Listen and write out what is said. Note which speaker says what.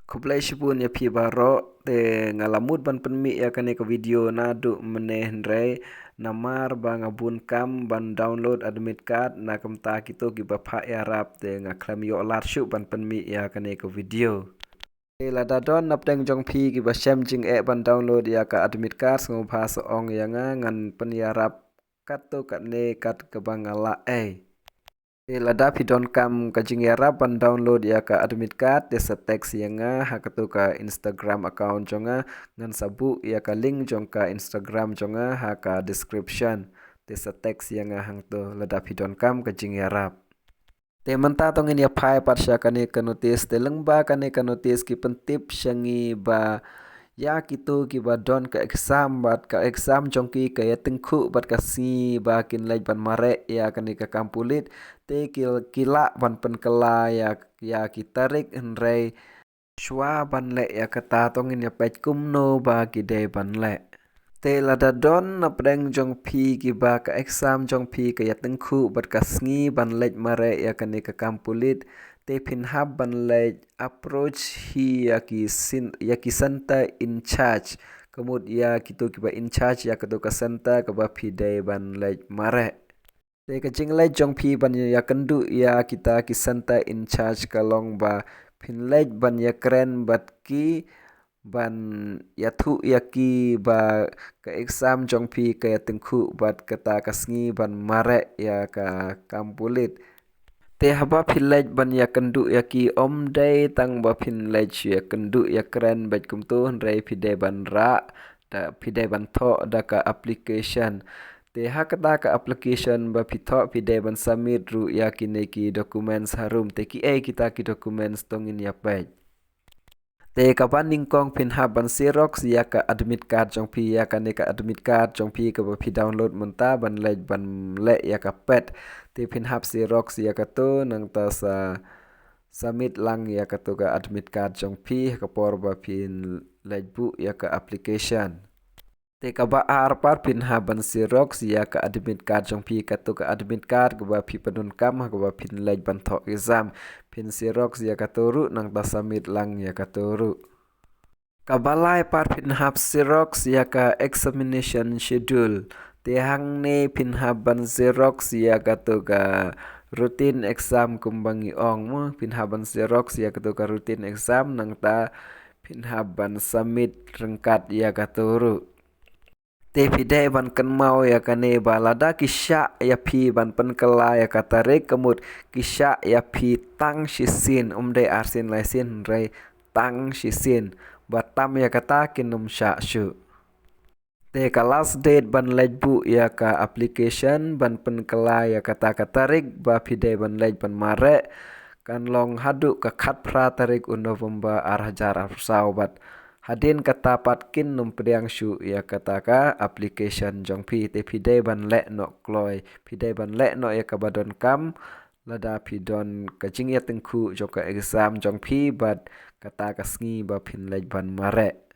Speaker 1: Kublai shibun ya pi baro te ngalamut ban penmi ya kane ke video na du meneh ndre namar ba ngabun kam ban download admit card na kamta kito ki bapha ya rap te ngaklam yo lar shu ban penmi ya kane ke video. La dadon napdeng jong pi ki ba shem jing e ban download ya ka admit card ngom pha so ong ya nga ngan pen ya rap kat to kat ne kat ke bangala lada pidon kam kajing yara pan download ya ka admit card desa teks yanga hakatu ka Instagram account jonga ngan sabu ya ka link jong ka Instagram jonga ha ka description desa teks yanga hang to lada pidon kam kajing yara te menta tongin ya pai parsha kane ka notice te lengba kane ka notice ki pentip shangi ba ya kitu ki ba don ka exam jongki ka ya tengku bat ka si ba kin lej ban mare ya kani ka kampulit te kila ban pen kela ya kitarik henrei shwa ban le ya kata tongin ya pet kumno ba ki de ban le te lada don na preng jong pi ki ba ka exam jong pi ka ya tengku bat ka sngi ban lej mare ya kani ka kampulit te pin hab ban lej approach hi yaki santa in charge kemud ya kitu kiba in charge ya ketu ka santa keba pide ban lej mare te ka jing lej jong pi ban ya kendu ya kita ki santa in charge kalong ba pin lej ban ya keren bat ki ban ya thu ya ki ba ka exam jong pi ka ya tengku bat kata kasngi ban mare ya ka kampulit te haba philej ban ya kendu ya ki om day tang ba phinlej ya kendu ya keren bat kumtu rei phide ban ra da phide ban tho da ka application te hakata ka application ba pitho phide ban submit ru ya kine ki documents harum te ki kita ki documents tongin ya page te kapan ningkong pin ban xerox ya ka admit card jong pi ya ka ne ka admit card jong pi ka ba pi download menta ban le ya ka pet te pin xerox ya ka to nang ta sa submit lang ya ka to ka admit card jong pi ka por ba pin bu ya ka application te ka ba par pin ban xerox ya ka admit card jong pi ka to ka admit card ka ba pi padun kam ka ba pin ban tho exam pin xerox ya ka toru nang ta submit lang ya ka toru kabalai par pin xerox ya ka examination schedule te hang ne pin ban xerox ya ka to ka routine exam kumbangi ong mo pin ban xerox ya ka to ka routine exam nang ta pin ban submit rengkat ya ka toru te pide ban kan mau ya kane balada kisha ya pi ban pen kela ya katarik kemud kisha ya pi tang shisin umde arsin lesin rei tang shisin batam ya kata kinum sha shu te kalas date ban lejbu ya ka application ban pen kela ya kata katarik ba pide ban lej ban mare kan long hadu ka khat pra tarik November arhajar saubat hadin kata patkin num priang shu ya kata ka application jong pi te pide ban le no kloi pide ban le no ya kabadon kam lada pidon kajing ya tengku joka exam jong pi bat kata kasngi ba pin lej ban mare